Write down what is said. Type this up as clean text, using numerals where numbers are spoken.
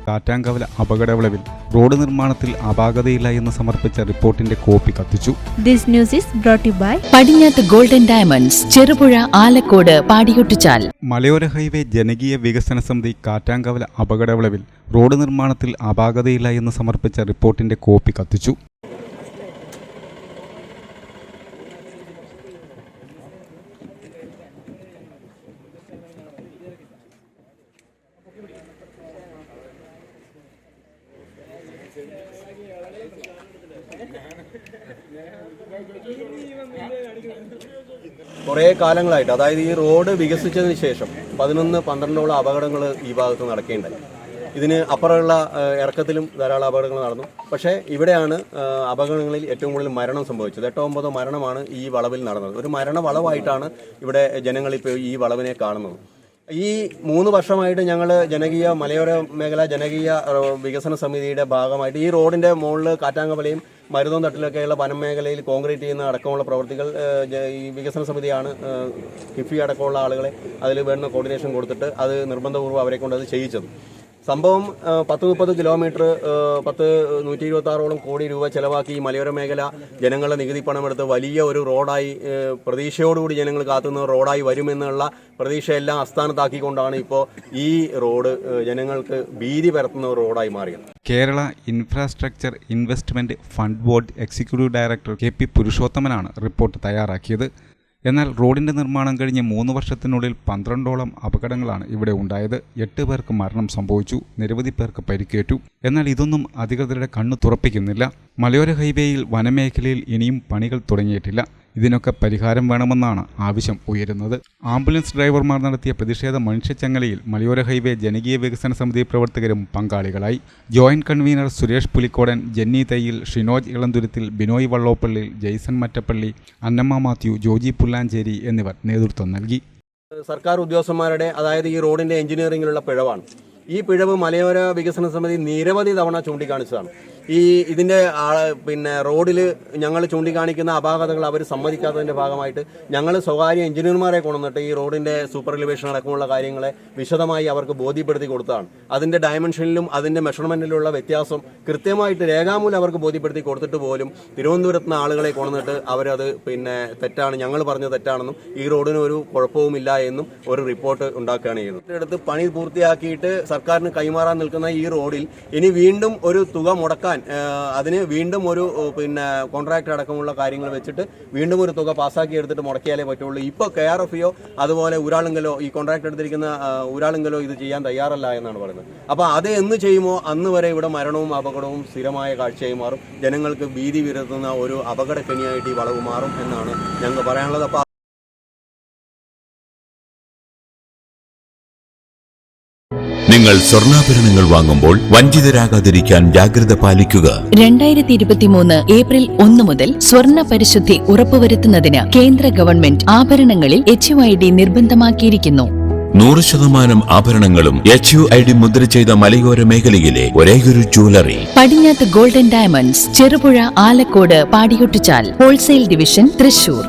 കാറ്റാങ്കവല അപകടവിളവിൽ road നിർമ്മാണത്തിൽ അപാകതയില്ല എന്ന് സമർപ്പിച്ച റിപ്പോർട്ടിന്റെ കോപ്പി കത്തിച്ചു. This news is brought you by Padinjath Golden Diamonds, Cherupuzha, Alakode, Padiyottuchal. മലയോര ഹൈവേ ജനകീയ വികസന സമിതി കാറ്റാങ്കവല അപകടവിളവിൽ റോഡ് നിർമ്മാണത്തിൽ അപാകതയില്ല എന്ന് സമർപ്പിച്ച റിപ്പോർട്ടിന്റെ കോപ്പി കത്തിച്ചു. കുറേ കാലങ്ങളായിട്ട്, അതായത് ഈ റോഡ് വികസിച്ചതിന് ശേഷം 11-12 അപകടങ്ങൾ ഈ ഭാഗത്ത് നടക്കേണ്ടായി. ഇതിന് അപ്പുറമുള്ള ഇറക്കത്തിലും ധാരാളം അപകടങ്ങൾ നടന്നു. പക്ഷേ ഇവിടെയാണ് അപകടങ്ങളിൽ ഏറ്റവും കൂടുതൽ മരണം സംഭവിച്ചത്. 8-9 മരണമാണ് ഈ വളവിൽ നടന്നത്. ഒരു മരണ വളവായിട്ടാണ് ഇവിടെ ജനങ്ങളിപ്പോൾ ഈ വളവിനെ കാണുന്നത്. ഈ 3 വർഷമായിട്ട് ഞങ്ങൾ മലയോര മേഖല ജനകീയ വികസന സമിതിയുടെ ഭാഗമായിട്ട് ഈ റോഡിന്റെ മുകളിൽ കാറ്റാങ്കവലയും മരുതോം തട്ടിലൊക്കെയുള്ള വനം മേഖലയിൽ കോൺക്രീറ്റ് ചെയ്യുന്ന അടക്കമുള്ള പ്രവൃത്തികൾ ഈ വികസന സമിതിയാണ് കിഫി അടക്കമുള്ള ആളുകളെ അതിൽ വേണ്ട കോർഡിനേഷൻ കൊടുത്തിട്ട് അത് നിർബന്ധപൂർവ്വം അവരെ കൊണ്ട് അത് ചെയ്യിച്ചത്. സംഭവം 10-30 കിലോമീറ്റർ 126 കോടി രൂപ ചെലവാക്കി ഈ മലയോര മേഖല ജനങ്ങളുടെ നികുതി പണമെടുത്ത് വലിയ ഒരു റോഡായി പ്രതീക്ഷയോടുകൂടി ജനങ്ങൾ കാത്തുന്ന റോഡായി വരുമെന്നുള്ള പ്രതീക്ഷയെല്ലാം അസ്ഥാനത്താക്കിക്കൊണ്ടാണ് ഇപ്പോൾ ഈ റോഡ് ജനങ്ങൾക്ക് ഭീതി പരത്തുന്ന ഒരു റോഡായി മാറിയത്. Kerala Infrastructure Investment Fund Board Executive Director KP പുരുഷോത്തമനാണ് റിപ്പോർട്ട് തയ്യാറാക്കിയത്. എന്നാൽ റോഡിന്റെ നിർമ്മാണം കഴിഞ്ഞ് 3 വർഷത്തിനുള്ളിൽ 12ഓളം അപകടങ്ങളാണ് ഇവിടെ ഉണ്ടായത്. 8 പേർക്ക് മരണം സംഭവിച്ചു, നിരവധി പേർക്ക് പരിക്കേറ്റു. എന്നാൽ ഇതൊന്നും അധികൃതരുടെ കണ്ണു തുറപ്പിക്കുന്നില്ല. മലയോര ഹൈവേയിൽ വനമേഖലയിൽ ഇനിയും പണികൾ തുടങ്ങിയിട്ടില്ല. ഇതിനൊക്കെ പരിഹാരം വേണമെന്നാണ് ആവശ്യം ഉയരുന്നത്. ആംബുലൻസ് ഡ്രൈവർമാർ നടത്തിയ പ്രതിഷേധ മനുഷ്യച്ചങ്ങലയിൽ മലയോര ഹൈവേ ജനകീയ വികസന സമിതി പ്രവർത്തകരും പങ്കാളികളായി. ജോയിന്റ് കൺവീനർ സുരേഷ് പുലിക്കോടൻ, ജെന്നി തയ്യിൽ, ഷിനോജ് ഇളന്തുരുത്തിൽ, ബിനോയ് വള്ളോപ്പള്ളി, ജെയ്സൺ മറ്റപ്പള്ളി, അന്നമ്മ മാത്യു, ജോജി പുല്ലാഞ്ചേരി എന്നിവർ നേതൃത്വം നൽകി. സർക്കാർ ഉദ്യോഗസ്ഥന്മാരുടെ, അതായത് ഈ റോഡിന്റെ എഞ്ചിനീയറിംഗിലുള്ള പിഴവാണ്. ഈ പിഴവ് മലയോര വികസന സമിതി നിരവധി തവണ ചൂണ്ടിക്കാണിച്ചതാണ്. ഇതിന്റെ റോഡിൽ ഞങ്ങൾ ചൂണ്ടിക്കാണിക്കുന്ന അപാകതകൾ അവർ സമ്മതിക്കാത്തതിന്റെ ഭാഗമായിട്ട് ഞങ്ങൾ സ്വകാര്യ എഞ്ചിനീയർമാരെ കൊണ്ടുവന്നിട്ട് ഈ റോഡിന്റെ സൂപ്പർ എലിവേഷൻ അടക്കമുള്ള കാര്യങ്ങളെ വിശദമായി അവർക്ക് ബോധ്യപ്പെടുത്തി കൊടുത്തതാണ്. അതിന്റെ ഡയമെൻഷനിലും അതിന്റെ മെഷർമെന്റിലുള്ള വ്യത്യാസം കൃത്യമായിട്ട് രേഖാമൂലം അവർക്ക് ബോധ്യപ്പെടുത്തി കൊടുത്തിട്ട് പോലും തിരുവനന്തപുരത്തുനിന്ന് ആളുകളെ കൊണ്ടുവന്നിട്ട് അവരത് തെറ്റാണ്, ഞങ്ങൾ പറഞ്ഞത് തെറ്റാണെന്നും ഈ റോഡിന് ഒരു കുഴപ്പവുമില്ല എന്നും ഒരു റിപ്പോർട്ട് ഉണ്ടാക്കുകയാണ് ചെയ്തത്. അടുത്ത് പണി പൂർത്തിയാക്കിയിട്ട് സർക്കാരിന് കൈമാറാൻ നിൽക്കുന്ന ഈ റോഡിൽ ഇനി വീണ്ടും ഒരു തുക മുടക്കാൻ, അതിന് വീണ്ടും ഒരു കോൺട്രാക്ട് അടക്കമുള്ള കാര്യങ്ങൾ വെച്ചിട്ട് വീണ്ടും ഒരു തുക പാസ്സാക്കി എടുത്തിട്ട് മുടക്കിയാലേ പറ്റുള്ളൂ. ഇപ്പോൾ KRFO അതുപോലെ ഊരാളുങ്കലോ, ഈ കോൺട്രാക്ട് എടുത്തിരിക്കുന്ന ഊരാളുങ്കലോ ഇത് ചെയ്യാൻ തയ്യാറല്ല എന്നാണ് പറയുന്നത്. അപ്പോൾ അത് എന്ന് ചെയ്യുമോ അന്ന് വരെ ഇവിടെ മരണവും അപകടവും സ്ഥിരമായ കാഴ്ചയായി മാറും. ജനങ്ങൾക്ക് ഭീതി വിരത്തുന്ന ഒരു അപകടക്കെണിയായിട്ട് ഈ വളവ് മാറും എന്നാണ് ഞങ്ങൾക്ക് പറയാനുള്ളത്. അപ്പോൾ നിങ്ങൾ സ്വർണ്ണാഭരണങ്ങൾ വാങ്ങുമ്പോൾ വഞ്ചിതരാകാതിരിക്കാൻ ജാഗ്രത പാലിക്കുക. 2023 ഏപ്രിൽ 1 മുതൽ സ്വർണ്ണ പരിശുദ്ധി ഉറപ്പുവരുത്തുന്നതിന് കേന്ദ്ര ഗവൺമെന്റ് ആഭരണങ്ങളിൽ HUID നിർബന്ധമാക്കിയിരിക്കുന്നു. 100% ആഭരണങ്ങളും HUID മുദ്ര ചെയ്ത മലയോര മേഖലയിലെ ഒരേയൊരു jewellery Padinjath Golden Diamonds, Cherupuzha, Alakode, Padiyottuchal. Wholesale division, Thrissur.